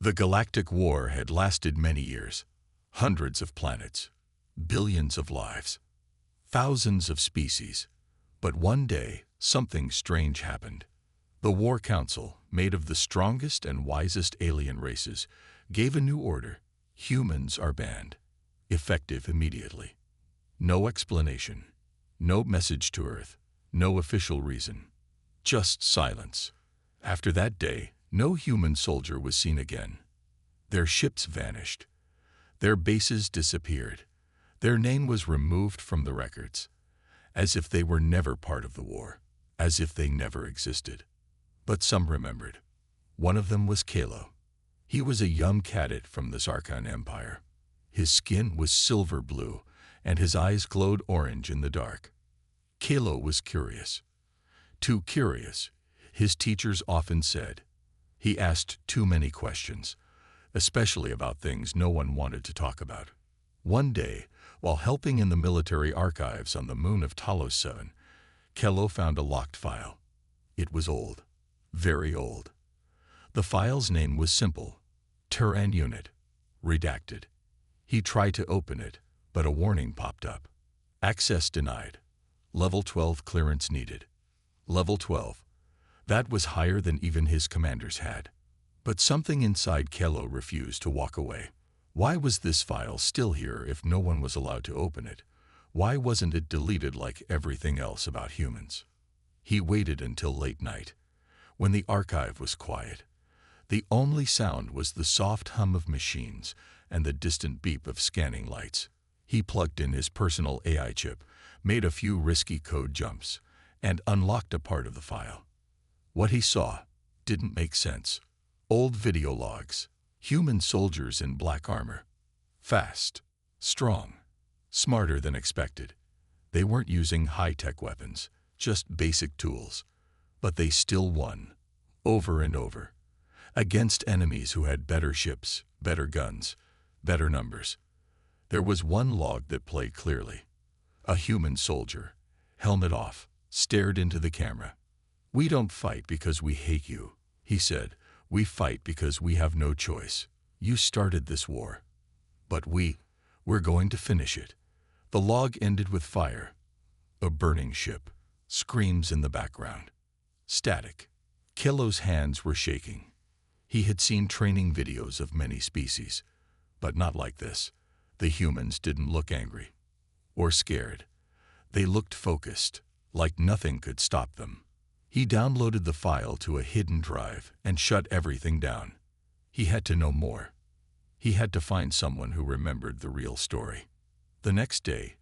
The Galactic War had lasted many years, hundreds of planets, billions of lives, thousands of species. But one day, something strange happened. The War Council, made of the strongest and wisest alien races, gave a new order. Humans are banned. Effective immediately. No explanation. No message to Earth. No official reason. Just silence. After that day, no human soldier was seen again. Their ships vanished. Their bases disappeared. Their name was removed from the records, as if they were never part of the war, as if they never existed. But some remembered. One of them was Kalo. He was a young cadet from the Zarkon Empire. His skin was silver blue, and his eyes glowed orange in the dark. Kalo was curious. Too curious, his teachers often said. He asked too many questions, especially about things no one wanted to talk about. One day, while helping in the military archives on the moon of Talos 7, Kalo found a locked file. It was old, very old. The file's name was simple, Turan Unit, redacted. He tried to open it, but a warning popped up. Access denied. Level 12 clearance needed. Level 12. That was higher than even his commanders had. But something inside Kalo refused to walk away. Why was this file still here if no one was allowed to open it? Why wasn't it deleted like everything else about humans? He waited until late night, when the archive was quiet. The only sound was the soft hum of machines and the distant beep of scanning lights. He plugged in his personal AI chip, made a few risky code jumps, and unlocked a part of the file. What he saw didn't make sense. Old video logs, human soldiers in black armor. Fast, strong, smarter than expected. They weren't using high-tech weapons, just basic tools. But they still won, over and over, against enemies who had better ships, better guns, better numbers. There was one log that played clearly. A human soldier, helmet off, stared into the camera. "We don't fight because we hate you," he said. "We fight because we have no choice. You started this war. But we're going to finish it." The log ended with fire. A burning ship. Screams in the background. Static. Kalo's hands were shaking. He had seen training videos of many species, but not like this. The humans didn't look angry or scared. They looked focused, like nothing could stop them. He downloaded the file to a hidden drive and shut everything down. He had to know more. He had to find someone who remembered the real story. The next day,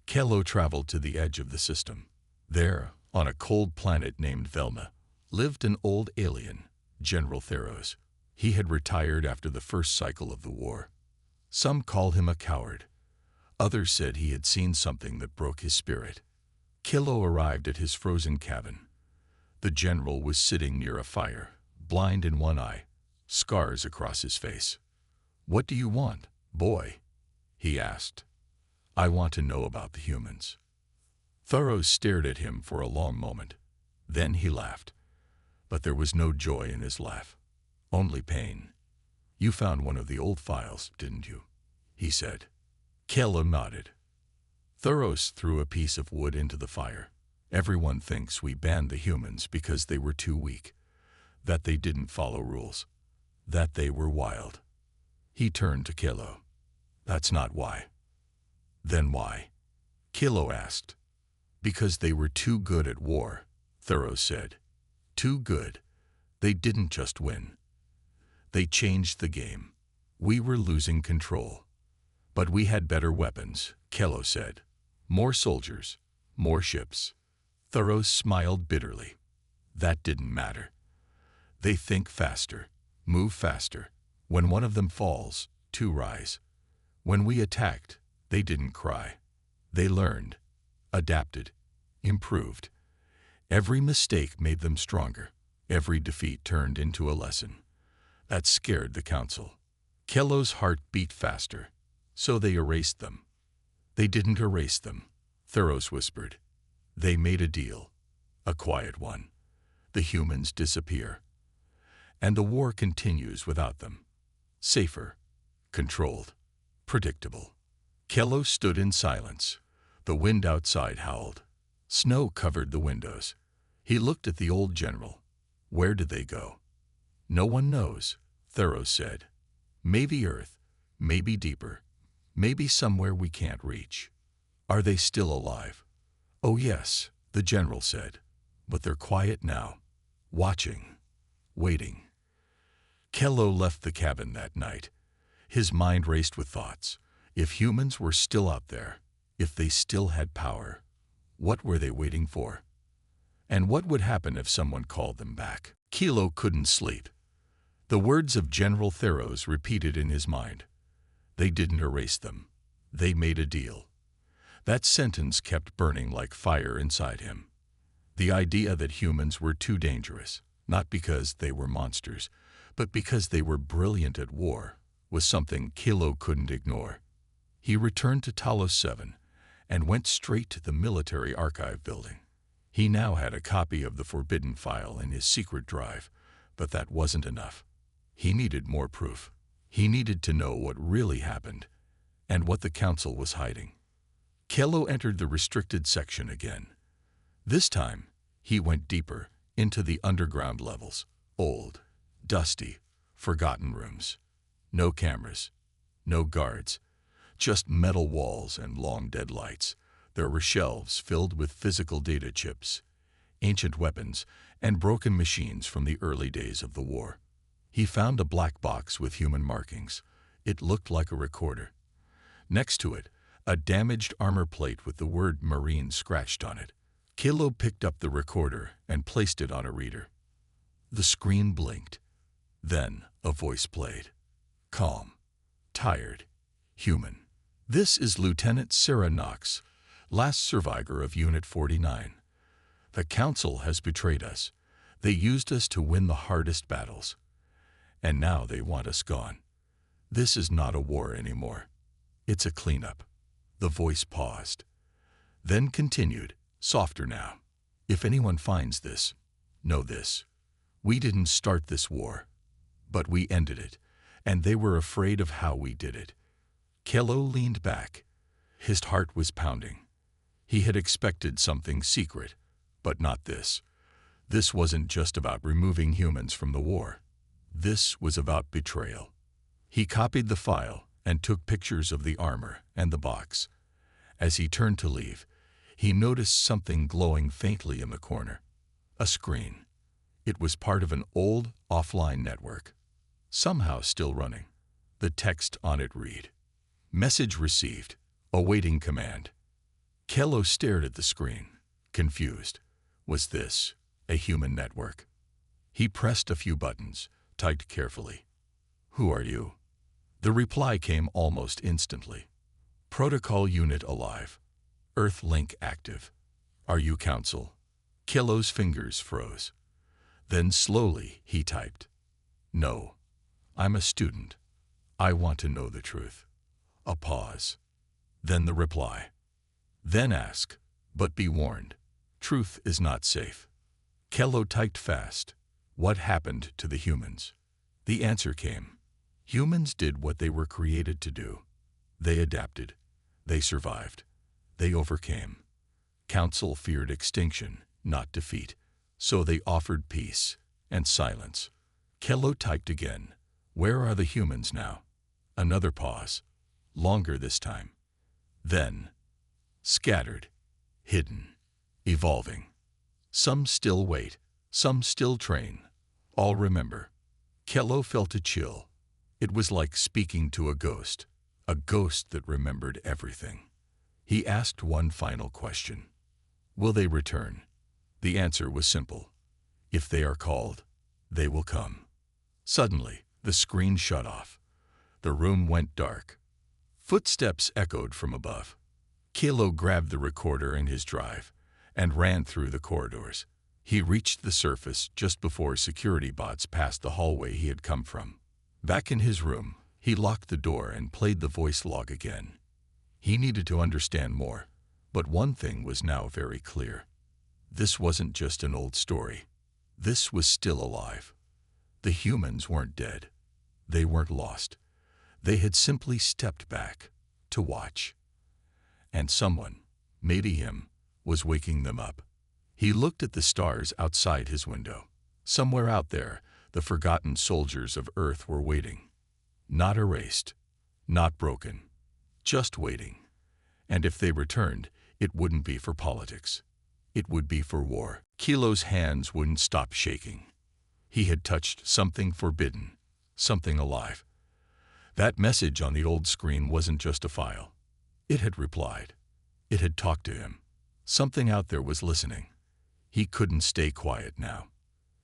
Kalo traveled to the edge of the system. There, on a cold planet named Velma, lived an old alien, General Theros. He had retired after the first cycle of the war. Some called him a coward. Others said he had seen something that broke his spirit. Kalo arrived at his frozen cabin. The general was sitting near a fire, blind in one eye, scars across his face. "What do you want, boy?" he asked. "I want to know about the humans." Theros stared at him for a long moment. Then he laughed. But there was no joy in his laugh, only pain. "You found one of the old files, didn't you?" he said. Kalo nodded. Theros threw a piece of wood into the fire. "Everyone thinks we banned the humans because they were too weak, that they didn't follow rules, that they were wild." He turned to Kalo. "That's not why." "Then why?" Kalo asked. "Because they were too good at war," Theros said. "Too good. They didn't just win. They changed the game. We were losing control. But we had better weapons," Kalo said. "More soldiers, more ships." Theros smiled bitterly. "That didn't matter. They think faster, move faster. When one of them falls, two rise. When we attacked, they didn't cry. They learned, adapted, improved. Every mistake made them stronger. Every defeat turned into a lesson. That scared the council." Kalo's heart beat faster. "So they erased them." "They didn't erase them," Theros whispered. "They made a deal. A quiet one. The humans disappear. And the war continues without them. Safer, controlled, predictable. Kelo stood in silence. The wind outside howled. Snow covered the windows. He looked at the old general. Where did they go? No one knows, Theros said. Maybe Earth, maybe deeper, maybe somewhere we can't reach. Are they still alive? Oh yes, the general said. But they're quiet now, watching, waiting. Kelo left the cabin that night. His mind raced with thoughts. If humans were still out there, if they still had power, what were they waiting for? And what would happen if someone called them back? Kelo couldn't sleep. The words of General Theros repeated in his mind. They didn't erase them. They made a deal. That sentence kept burning like fire inside him. The idea that humans were too dangerous, not because they were monsters, but because they were brilliant at war, was something Kelo couldn't ignore. He returned to Talos 7 and went straight to the military archive building. He now had a copy of the forbidden file in his secret drive, but that wasn't enough. He needed more proof. He needed to know what really happened and what the council was hiding. Kelo entered the restricted section again. This time, he went deeper into the underground levels. Old, dusty, forgotten rooms. No cameras, no guards, just metal walls and long dead lights. There were shelves filled with physical data chips, ancient weapons, and broken machines from the early days of the war. He found a black box with human markings. It looked like a recorder. Next to it, a damaged armor plate with the word Marine scratched on it. Kelo picked up the recorder and placed it on a reader. The screen blinked. Then a voice played. Calm, tired, human. This is Lieutenant Sarah Knox, last survivor of Unit 49. The Council has betrayed us. They used us to win the hardest battles. And now they want us gone. This is not a war anymore. It's a cleanup. The voice paused, then continued, softer now. If anyone finds this, know this. We didn't start this war, but we ended it, and they were afraid of how we did it. Kelo leaned back. His heart was pounding. He had expected something secret, but not this. This wasn't just about removing humans from the war. This was about betrayal. He copied the file and took pictures of the armor and the box. As he turned to leave, he noticed something glowing faintly in the corner. A screen. It was part of an old, offline network, somehow still running. The text on it read, "Message received. Awaiting command." Kelo stared at the screen, confused. Was this a human network? He pressed a few buttons, typed carefully. "Who are you?" The reply came almost instantly. "Protocol unit alive. Earth link active. Are you Council?" Kelo's fingers froze. Then slowly he typed, "No, I'm a student. I want to know the truth." A pause. Then the reply. "Then ask, but be warned. Truth is not safe." Kelo typed fast. What happened to the humans? The answer came. Humans did what they were created to do. They adapted. They survived. They overcame. Council feared extinction, not defeat. So they offered peace and silence. Kelo typed again. "Where are the humans now?" Another pause. Longer this time. Then, scattered, hidden, evolving. Some still wait, some still train. All remember. Kelo felt a chill. It was like speaking to a ghost that remembered everything. He asked one final question. Will they return? The answer was simple. If they are called, they will come. Suddenly, the screen shut off. The room went dark. Footsteps echoed from above. Kelo grabbed the recorder in his drive and ran through the corridors. He reached the surface just before security bots passed the hallway he had come from. Back in his room, he locked the door and played the voice log again. He needed to understand more, but one thing was now very clear. This wasn't just an old story. This was still alive. The humans weren't dead. They weren't lost. They had simply stepped back to watch. And someone, maybe him, was waking them up. He looked at the stars outside his window. Somewhere out there, the forgotten soldiers of Earth were waiting. Not erased, not broken, just waiting. And if they returned, it wouldn't be for politics. It would be for war. Kilo's hands wouldn't stop shaking. He had touched something forbidden, something alive. That message on the old screen wasn't just a file. It had replied. It had talked to him. Something out there was listening. He couldn't stay quiet now.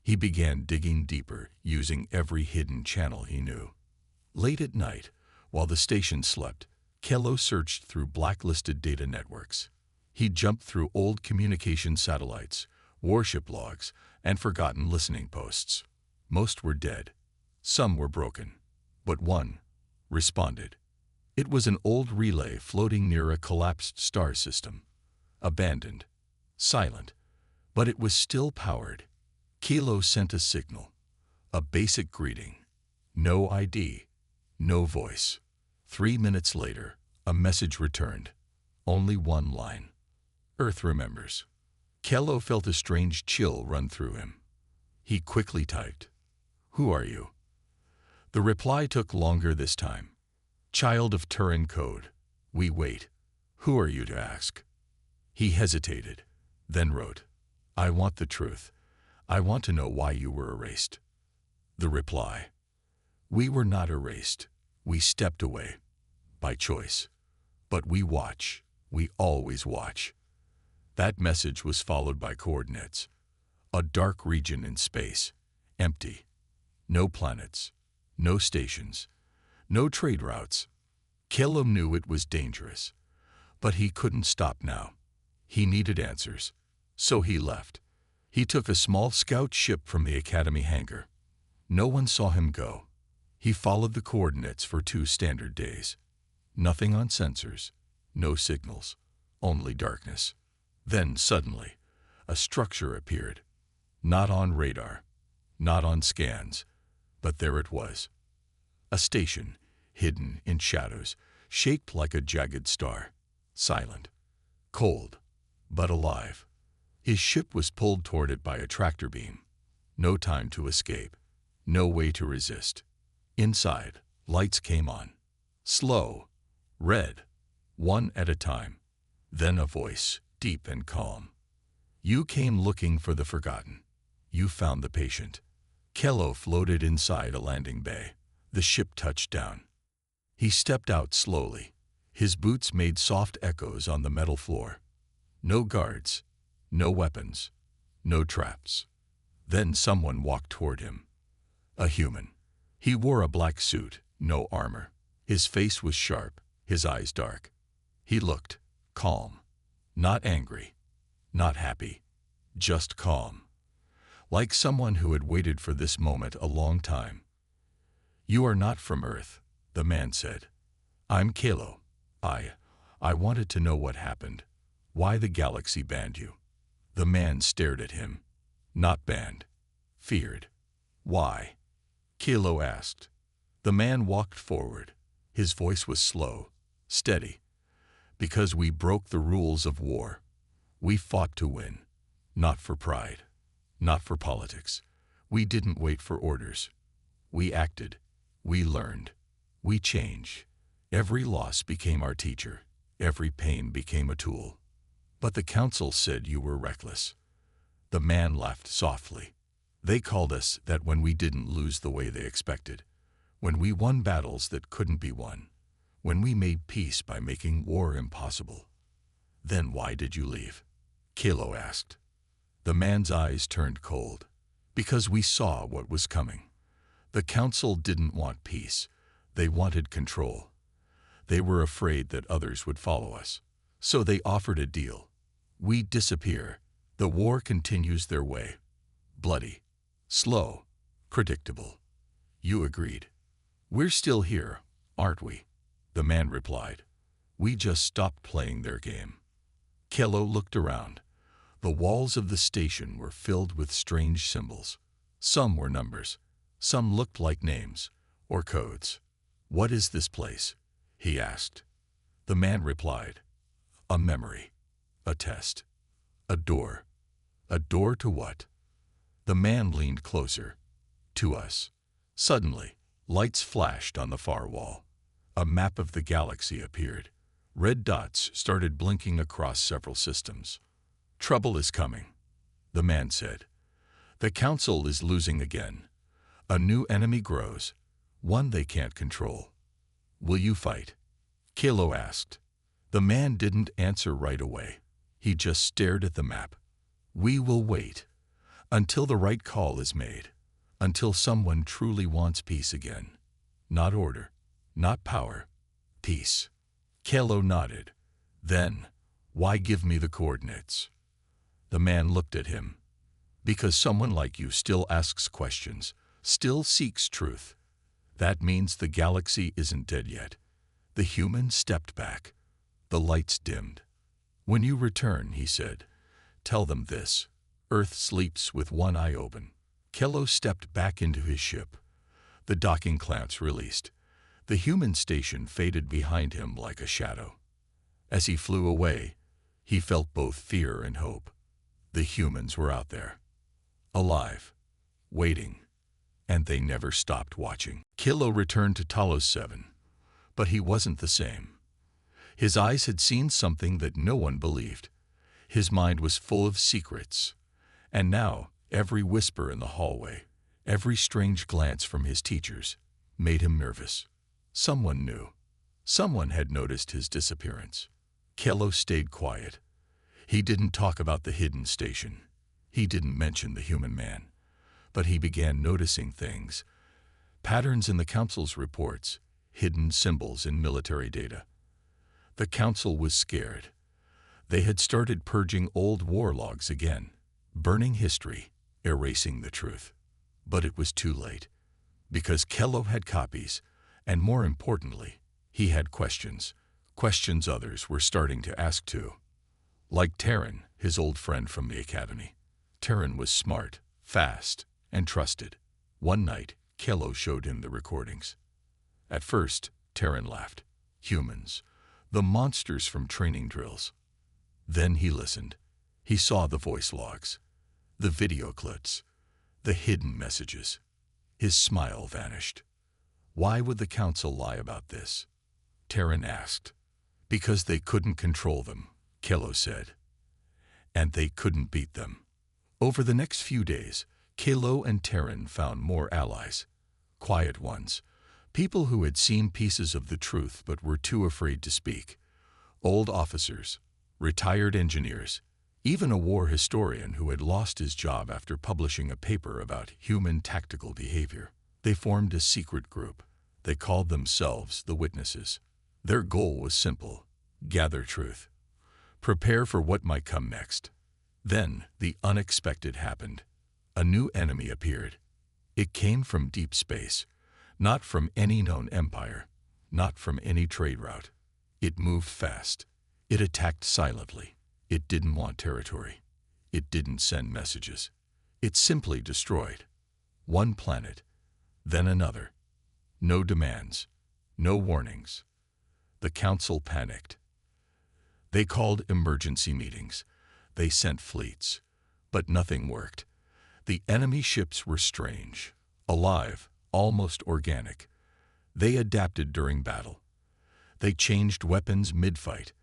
He began digging deeper, using every hidden channel he knew. Late at night, while the station slept, Kelo searched through blacklisted data networks. He jumped through old communication satellites, warship logs, and forgotten listening posts. Most were dead. Some were broken. But one responded. It was an old relay floating near a collapsed star system. Abandoned. Silent. But it was still powered. Kilo sent a signal. A basic greeting. No ID. No voice. 3 minutes later, a message returned. Only one line. Earth remembers. Kelo felt a strange chill run through him. He quickly typed, "Who are you?" The reply took longer this time. "Child of Turin code. We wait. Who are you to ask?" He hesitated, then wrote, "I want the truth. I want to know why you were erased." The reply, "We were not erased. We stepped away. By choice. But we watch. We always watch." That message was followed by coordinates. A dark region in space. Empty. No planets. No stations. No trade routes. Kelo knew it was dangerous. But he couldn't stop now. He needed answers. So he left. He took a small scout ship from the Academy hangar. No one saw him go. He followed the coordinates for 2 standard days. Nothing on sensors. No signals. Only darkness. Then, suddenly, a structure appeared. Not on radar. Not on scans. But there it was. A station, hidden in shadows, shaped like a jagged star. Silent. Cold. But alive. His ship was pulled toward it by a tractor beam. No time to escape. No way to resist. Inside, lights came on. Slow. Red. One at a time. Then a voice, deep and calm. "You came looking for the forgotten. You found the patient." Kelo floated inside a landing bay. The ship touched down. He stepped out slowly. His boots made soft echoes on the metal floor. No guards. No weapons. No traps. Then someone walked toward him. A human. He wore a black suit, no armor. His face was sharp, his eyes dark. He looked calm. Not angry. Not happy. Just calm. Like someone who had waited for this moment a long time. "You are not from Earth," the man said. "I'm Kelo. I wanted to know what happened. Why the galaxy banned you." The man stared at him. Not banned. Feared. "Why?" Kelo asked. The man walked forward. His voice was slow, steady. "Because we broke the rules of war. We fought to win. Not for pride. Not for politics. We didn't wait for orders. We acted. We learned. We changed. Every loss became our teacher. Every pain became a tool. But the council said you were reckless." The man laughed softly. "They called us that when we didn't lose the way they expected. When we won battles that couldn't be won. When we made peace by making war impossible." "Then why did you leave?" Kelo asked. The man's eyes turned cold. "Because we saw what was coming. The council didn't want peace. They wanted control. They were afraid that others would follow us. So they offered a deal. We disappear. The war continues their way. Bloody. Slow. Predictable. You agreed. We're still here, aren't we?" The man replied. "We just stopped playing their game." Kelo looked around. The walls of the station were filled with strange symbols. Some were numbers. Some looked like names. or codes. "What is this place?" he asked. The man replied, "A memory, a test, a door." "A door to what?" The man leaned closer. "To us." Suddenly, lights flashed on the far wall. A map of the galaxy appeared. Red dots started blinking across several systems. "Trouble is coming," the man said. "The Council is losing again. A new enemy grows, one they can't control. Will you fight?" Kilo asked. The man didn't answer right away. He just stared at the map. "We will wait until the right call is made, until someone truly wants peace again. Not order, not power, peace." Kilo nodded. "Then, why give me the coordinates?" The man looked at him. "Because someone like you still asks questions, still seeks truth. That means the galaxy isn't dead yet." The human stepped back. The lights dimmed. "When you return," he said, "tell them this: Earth sleeps with one eye open." Kilo stepped back into his ship. The docking clamps released. The human station faded behind him like a shadow. As he flew away, he felt both fear and hope. The humans were out there, alive, waiting, and they never stopped watching. Kilo returned to Talos 7, but he wasn't the same. His eyes had seen something that no one believed. His mind was full of secrets, and now every whisper in the hallway, every strange glance from his teachers, made him nervous. Someone knew. Someone had noticed his disappearance. Kilo stayed quiet. He didn't talk about the hidden station. He didn't mention the human man. But he began noticing things. Patterns in the Council's reports, hidden symbols in military data. The Council was scared. They had started purging old war logs again, burning history, erasing the truth. But it was too late. Because Kilo had copies, and more importantly, he had questions. Questions others were starting to ask too. Like Terran, his old friend from the academy. Terran was smart, fast, and trusted. One night, Kilo showed him the recordings. At first, Terran laughed. Humans, the monsters from training drills. Then he listened. He saw the voice logs, the video clips, the hidden messages. His smile vanished. Why would the Council lie about this? Terran asked. Because they couldn't control them, Kilo said. And they couldn't beat them. Over the next few days, Kilo and Terran found more allies. Quiet ones. People who had seen pieces of the truth but were too afraid to speak. Old officers, retired engineers, even a war historian who had lost his job after publishing a paper about human tactical behavior. They formed a secret group. They called themselves the Witnesses. Their goal was simple: gather truth. Prepare for what might come next. Then the unexpected happened. A new enemy appeared. It came from deep space, not from any known empire, not from any trade route. It moved fast. It attacked silently. It didn't want territory. It didn't send messages. It simply destroyed. One planet, then another. No demands, no warnings. The Council panicked. They called emergency meetings. They sent fleets. But nothing worked. The enemy ships were strange, alive, almost organic. They adapted during battle. They changed weapons mid-fight.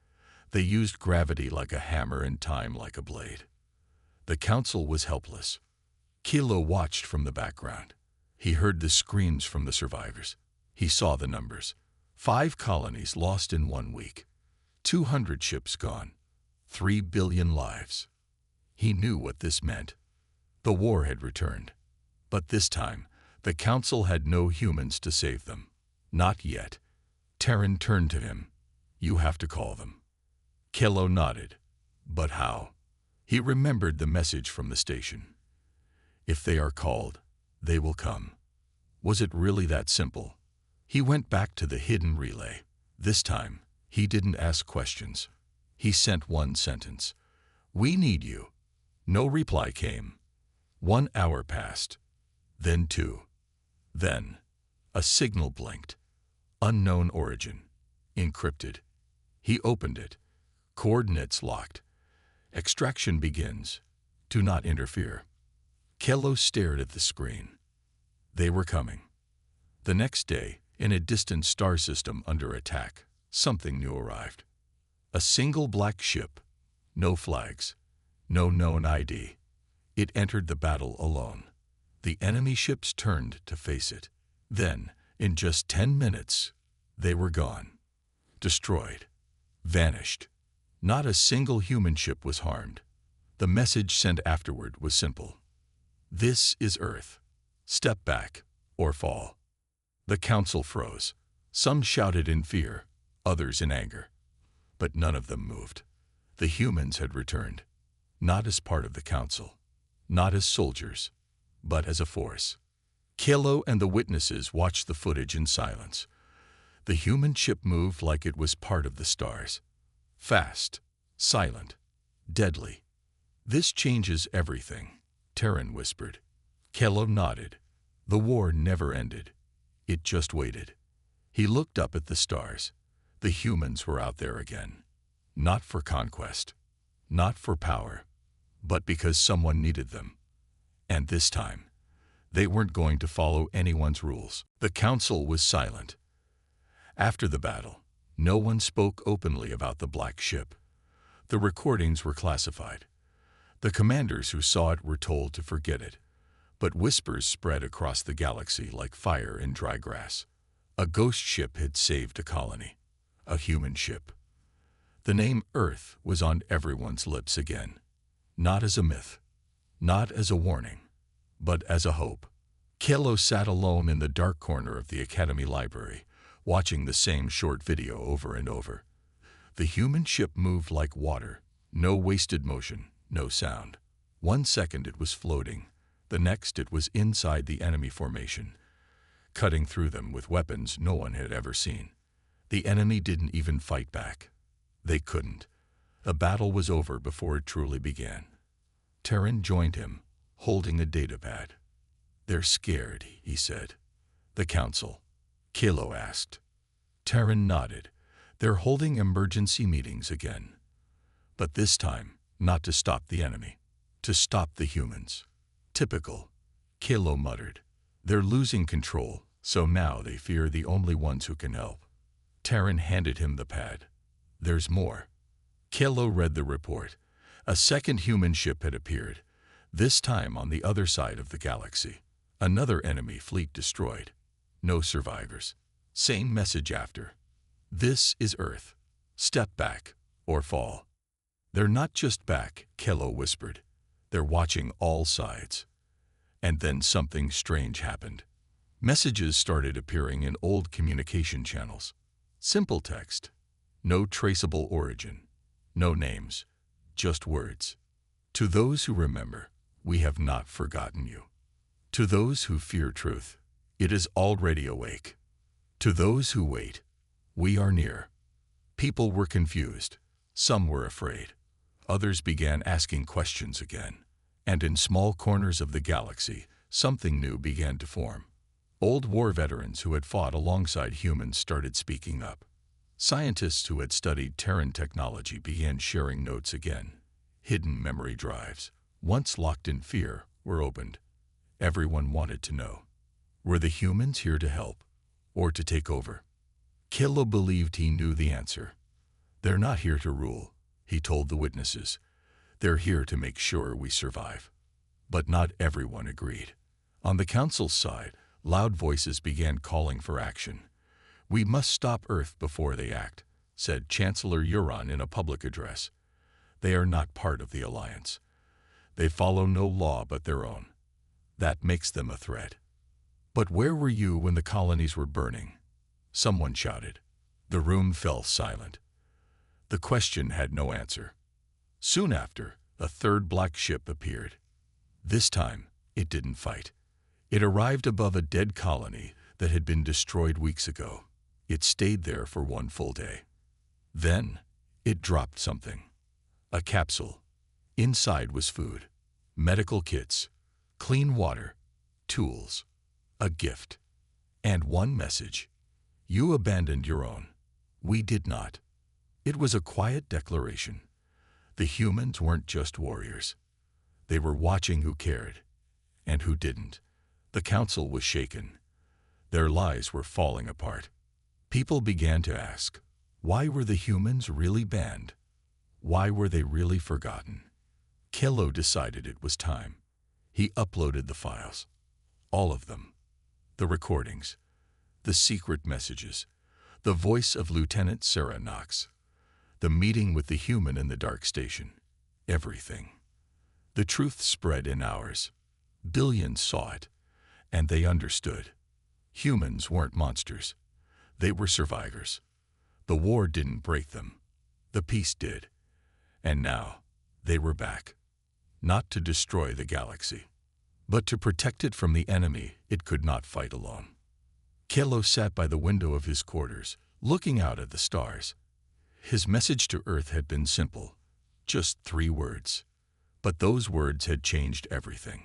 They used gravity like a hammer and time like a blade. The Council was helpless. Kilo watched from the background. He heard the screams from the survivors. He saw the numbers. 5 colonies lost in 1 week. 200 ships gone. 3 billion lives. He knew what this meant. The war had returned. But this time, the Council had no humans to save them. Not yet. Terran turned to him. You have to call them. Kilo nodded. But how? He remembered the message from the station. If they are called, they will come. Was it really that simple? He went back to the hidden relay. This time, he didn't ask questions. He sent one sentence. We need you. No reply came. 1 hour passed. Then 2. Then A signal blinked. Unknown origin. Encrypted. He opened it. Coordinates locked. Extraction begins. Do not interfere. Kello stared at the screen. They were coming. The next day, in a distant star system under attack, something new arrived. A single black ship. No flags. No known ID. It entered the battle alone. The enemy ships turned to face it. Then, in just 10 minutes, they were gone. Destroyed. Vanished. Not a single human ship was harmed. The message sent afterward was simple. This is Earth. Step back or fall. The council froze. Some shouted in fear, others in anger. But none of them moved. The humans had returned. Not as part of the council. Not as soldiers. But as a force. Kello and the witnesses watched the footage in silence. The human ship moved like it was part of the stars. Fast, silent, deadly. This changes everything, Terran whispered. Kello nodded. The war never ended. It just waited. He looked up at the stars. The humans were out there again. Not for conquest. Not for power. But because someone needed them. And this time, they weren't going to follow anyone's rules. The council was silent. After the battle, no one spoke openly about the black ship. The recordings were classified. The commanders who saw it were told to forget it. But whispers spread across the galaxy like fire in dry grass. A ghost ship had saved a colony. A human ship. The name Earth was on everyone's lips again. Not as a myth. Not as a warning. But as a hope. Kello sat alone in the dark corner of the Academy Library, watching the same short video over and over. The human ship moved like water. No wasted motion, no sound. 1 second it was floating. The next it was inside the enemy formation, cutting through them with weapons no one had ever seen. The enemy didn't even fight back. They couldn't. The battle was over before it truly began. Terran joined him, holding a datapad. They're scared, he said. The council. Kello asked. Terran nodded. They're holding emergency meetings again. But this time, not to stop the enemy. To stop the humans. Typical. Kello muttered. They're losing control, so now they fear the only ones who can help. Terran handed him the pad. There's more. Kello read the report. A second human ship had appeared, this time on the other side of the galaxy. Another enemy fleet destroyed. No survivors. Same message after. This is Earth. Step back or fall. They're not just back, Kello whispered. They're watching all sides. And then something strange happened. Messages started appearing in old communication channels. Simple text. No traceable origin. No names. Just words. To those who remember, we have not forgotten you. To those who fear truth, it is already awake. To those who wait, we are near. People were confused. Some were afraid. Others began asking questions again. And in small corners of the galaxy, something new began to form. Old war veterans who had fought alongside humans started speaking up. Scientists who had studied Terran technology began sharing notes again. Hidden memory drives, once locked in fear, were opened. Everyone wanted to know. Were the humans here to help, or to take over? Kello believed he knew the answer. They're not here to rule, he told the witnesses. They're here to make sure we survive. But not everyone agreed. On the council's side, loud voices began calling for action. We must stop Earth before they act, said Chancellor Euron in a public address. They are not part of the alliance. They follow no law but their own. That makes them a threat. But where were you when the colonies were burning? Someone shouted. The room fell silent. The question had no answer. Soon after, a third black ship appeared. This time, it didn't fight. It arrived above a dead colony that had been destroyed weeks ago. It stayed there for 1 full day. Then, it dropped something. A capsule. Inside was food, medical kits, clean water, tools, a gift. And one message: you abandoned your own. We did not. It was a quiet declaration. The humans weren't just warriors. They were watching who cared and who didn't. The council was shaken. Their lies were falling apart. People began to ask, why were the humans really banned? Why were they really forgotten? Kelo decided it was time. He uploaded the files. All of them. The recordings. The secret messages. The voice of Lieutenant Sarah Knox. The meeting with the human in the dark station. Everything. The truth spread in hours. Billions saw it, and they understood. Humans weren't monsters. They were survivors. The war didn't break them. The peace did. And now, they were back. Not to destroy the galaxy, but to protect it from the enemy it could not fight alone. Kelo sat by the window of his quarters, looking out at the stars. His message to Earth had been simple, just 3 words. But those words had changed everything.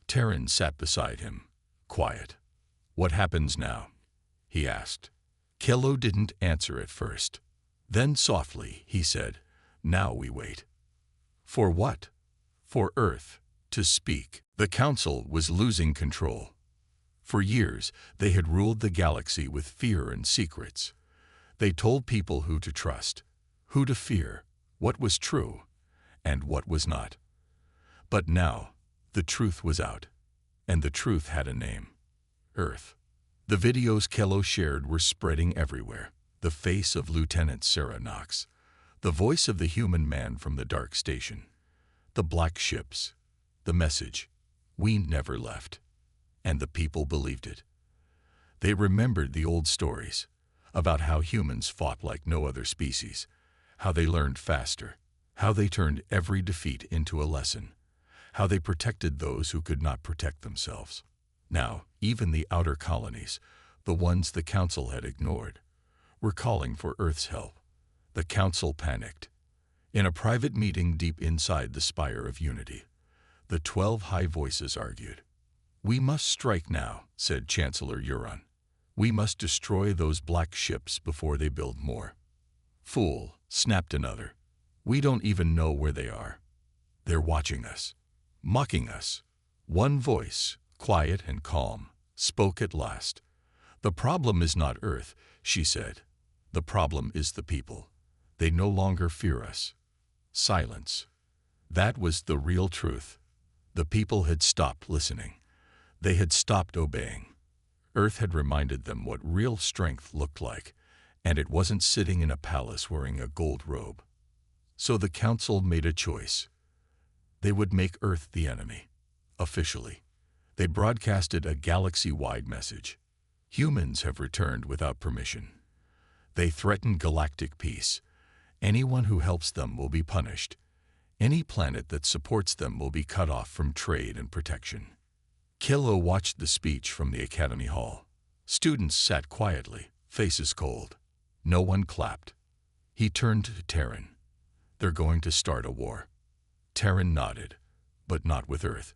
Terran sat beside him, quiet. What happens now? He asked. Kelo didn't answer at first. Then softly, he said, now we wait. For what? For Earth to speak. The Council was losing control. For years, they had ruled the galaxy with fear and secrets. They told people who to trust, who to fear, what was true, and what was not. But now, the truth was out, and the truth had a name: Earth. The videos Kelo shared were spreading everywhere. The face of Lieutenant Sarah Knox, the voice of the human man from the dark station, the black ships, the message, we never left. And the people believed it. They remembered the old stories about how humans fought like no other species, how they learned faster, how they turned every defeat into a lesson, how they protected those who could not protect themselves. Now, even the outer colonies, the ones the Council had ignored, were calling for Earth's help. The Council panicked. In a private meeting deep inside the Spire of Unity, the 12 high voices argued. We must strike now, said Chancellor Euron. We must destroy those black ships before they build more. Fool, snapped another. We don't even know where they are. They're watching us, mocking us. One voice, quiet and calm, spoke at last. The problem is not Earth, she said. The problem is the people. They no longer fear us. Silence. That was the real truth. The people had stopped listening. They had stopped obeying. Earth had reminded them what real strength looked like, and it wasn't sitting in a palace wearing a gold robe. So the Council made a choice. They would make Earth the enemy, officially. They broadcasted a galaxy-wide message. Humans have returned without permission. They threaten galactic peace. Anyone who helps them will be punished. Any planet that supports them will be cut off from trade and protection. Kelo watched the speech from the Academy Hall. Students sat quietly, faces cold. No one clapped. He turned to Terran. They're going to start a war. Terran nodded, but not with Earth,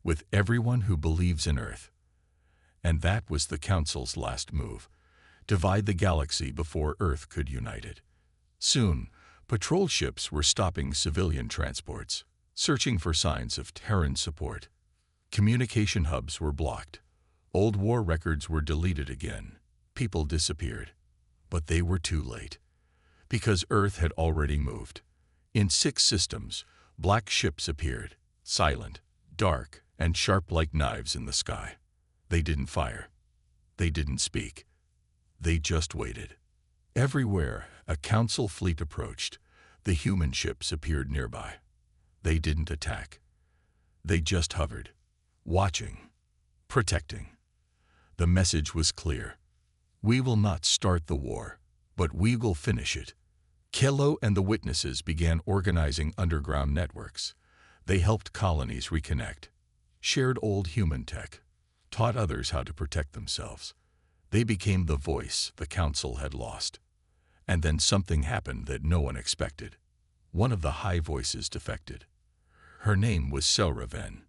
with everyone who believes in Earth. And that was the Council's last move. Divide the galaxy before Earth could unite it. Soon, patrol ships were stopping civilian transports, searching for signs of Terran support. Communication hubs were blocked. Old war records were deleted again. People disappeared. But they were too late, because Earth had already moved. In 6 systems, black ships appeared, silent, dark, and sharp like knives in the sky. They didn't fire. They didn't speak. They just waited. Everywhere a Council fleet approached, the human ships appeared nearby. They didn't attack. They just hovered, watching, protecting. The message was clear. We will not start the war, but we will finish it. Kelo and the witnesses began organizing underground networks. They helped colonies reconnect, shared old human tech, taught others how to protect themselves. They became the voice the Council had lost. And then something happened that no one expected. One of the high voices defected. Her name was Selraven.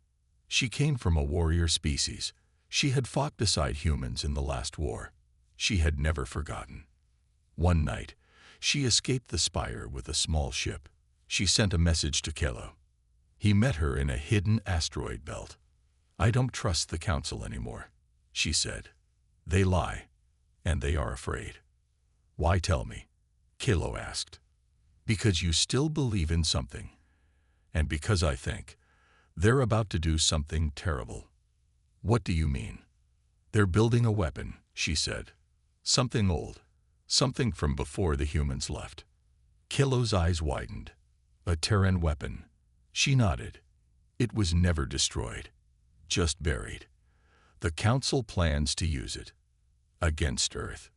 She came from a warrior species. She had fought beside humans in the last war. She had never forgotten. One night, she escaped the spire with a small ship. She sent a message to Kelo. He met her in a hidden asteroid belt. "I don't trust the Council anymore," she said. "They lie, and they are afraid." "Why tell me?" Kelo asked. "Because you still believe in something, and because I think they're about to do something terrible." "What do you mean?" "They're building a weapon," she said. "Something old, something from before the humans left." Kelo's eyes widened. "A Terran weapon." She nodded. "It was never destroyed, just buried. The Council plans to use it against Earth."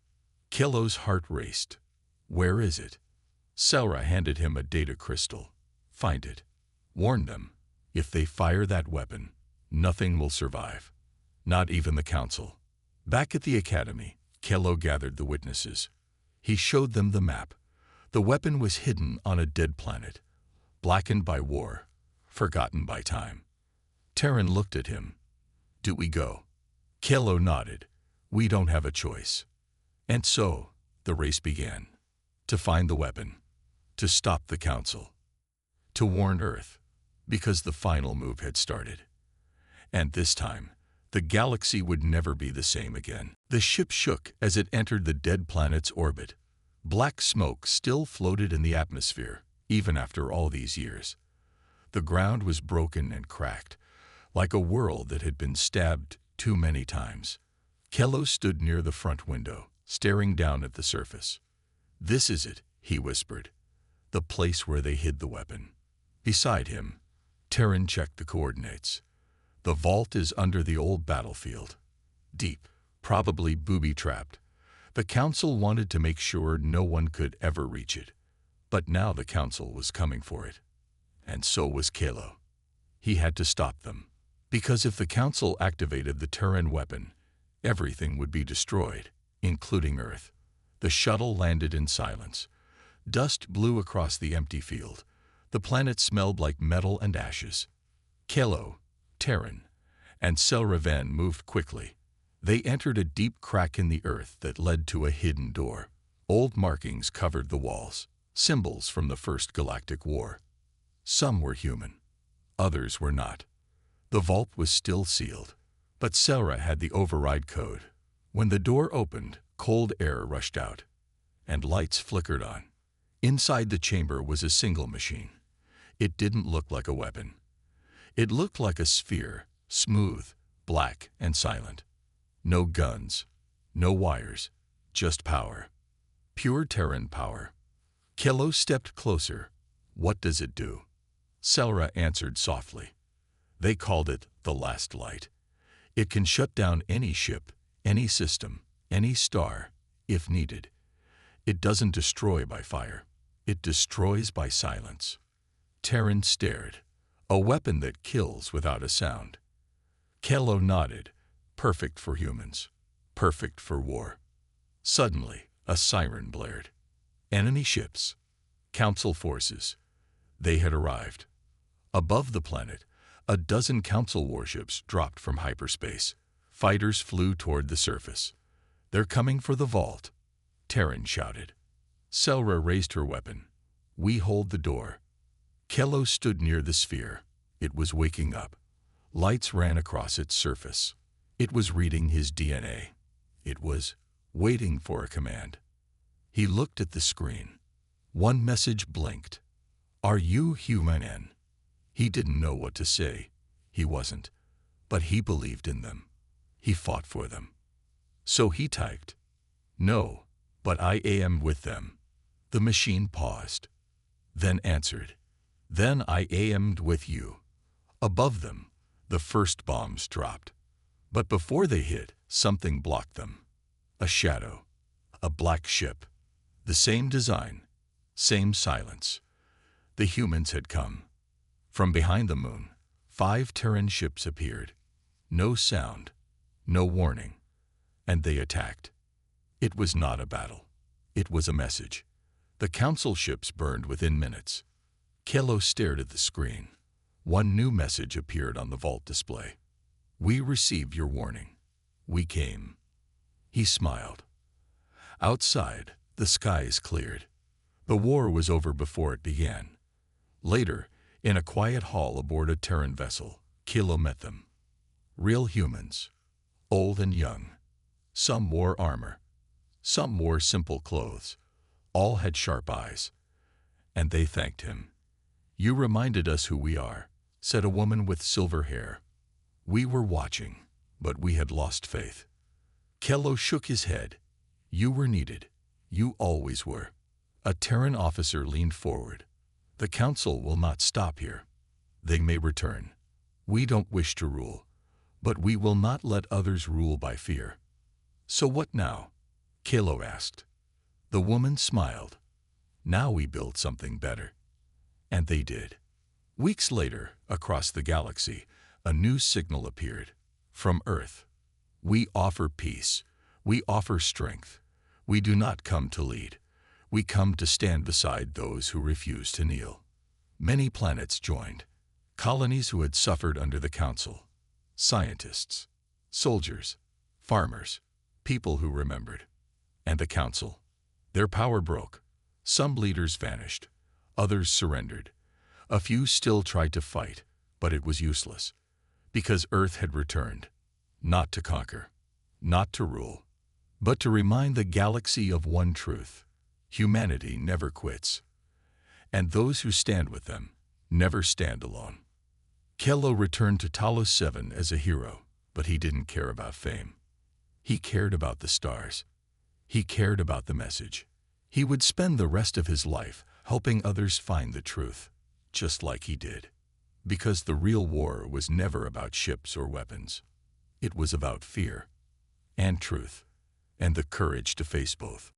Kelo's heart raced. "Where is it?" Selra handed him a data crystal. "Find it. Warn them. If they fire that weapon, nothing will survive. Not even the Council." Back at the Academy, Kelo gathered the witnesses. He showed them the map. The weapon was hidden on a dead planet, blackened by war, forgotten by time. Terran looked at him. "Do we go?" Kelo nodded. "We don't have a choice." And so, the race began. To find the weapon. To stop the Council. To warn Earth, because the final move had started. And this time, the galaxy would never be the same again. The ship shook as it entered the dead planet's orbit. Black smoke still floated in the atmosphere, even after all these years. The ground was broken and cracked, like a world that had been stabbed too many times. Kelo stood near the front window, staring down at the surface. "This is it," he whispered. "The place where they hid the weapon." Beside him, Terran checked the coordinates. "The vault is under the old battlefield. Deep, probably booby-trapped. The Council wanted to make sure no one could ever reach it. But now the Council was coming for it. And so was Kelo. He had to stop them. Because if the Council activated the Terran weapon, everything would be destroyed, including Earth. The shuttle landed in silence. Dust blew across the empty field. The planet smelled like metal and ashes. Kelo, Terran, and Selraven moved quickly. They entered a deep crack in the earth that led to a hidden door. Old markings covered the walls, symbols from the First Galactic War. Some were human, others were not. The vault was still sealed, but Selra had the override code. When the door opened, cold air rushed out, and lights flickered on. Inside the chamber was a single machine. It didn't look like a weapon. It looked like a sphere, smooth, black, and silent. No guns, no wires, just power. Pure Terran power. Kelo stepped closer. "What does it do?" Selra answered softly. "They called it the last light. It can shut down any ship, any system, any star, if needed. It doesn't destroy by fire. It destroys by silence." Terran stared. "A weapon that kills without a sound." Kelo nodded. "Perfect for humans. Perfect for war." Suddenly, a siren blared. Enemy ships. Council forces. They had arrived. Above the planet, a dozen Council warships dropped from hyperspace. Fighters flew toward the surface. "They're coming for the vault," Terran shouted. Selra raised her weapon. "We hold the door." Kelo stood near the sphere. It was waking up. Lights ran across its surface. It was reading his DNA. It was waiting for a command. He looked at the screen. One message blinked. "Are you human?" He didn't know what to say. He wasn't. But he believed in them. He fought for them. So he typed, "No, but I am with them." The machine paused, then answered, "Then I am'd with you." Above them, the first bombs dropped. But before they hit, something blocked them. A shadow. A black ship. The same design. Same silence. The humans had come. From behind the moon, 5 Terran ships appeared. No sound. No warning. And they attacked. It was not a battle. It was a message. The Council ships burned within minutes. Kelo stared at the screen. One new message appeared on the vault display. "We received your warning. We came. He smiled. Outside, the skies cleared. The war was over before it began. Later, in a quiet hall aboard a Terran vessel, Kilo met them. Real humans, old and young. Some wore armor. Some wore simple clothes. All had sharp eyes. And they thanked him. "You reminded us who we are," said a woman with silver hair. "We were watching, but we had lost faith." Kilo shook his head. "You were needed. You always were." A Terran officer leaned forward. "The Council will not stop here. They may return. We don't wish to rule, but we will not let others rule by fear." "So what now?" Kilo asked. The woman smiled. "Now we build something better." And they did. Weeks later, across the galaxy, a new signal appeared. From Earth. "We offer peace. We offer strength. We do not come to lead. We come to stand beside those who refuse to kneel." Many planets joined. Colonies who had suffered under the Council. Scientists. Soldiers. Farmers. People who remembered. And the Council. Their power broke. Some leaders vanished. Others surrendered. A few still tried to fight, but it was useless. Because Earth had returned. Not to conquer. Not to rule. But to remind the galaxy of one truth. Humanity never quits. And those who stand with them never stand alone. Kilo returned to Talos 7 as a hero, but he didn't care about fame. He cared about the stars. He cared about the message. He would spend the rest of his life helping others find the truth, just like he did. Because the real war was never about ships or weapons. It was about fear, and truth, and the courage to face both.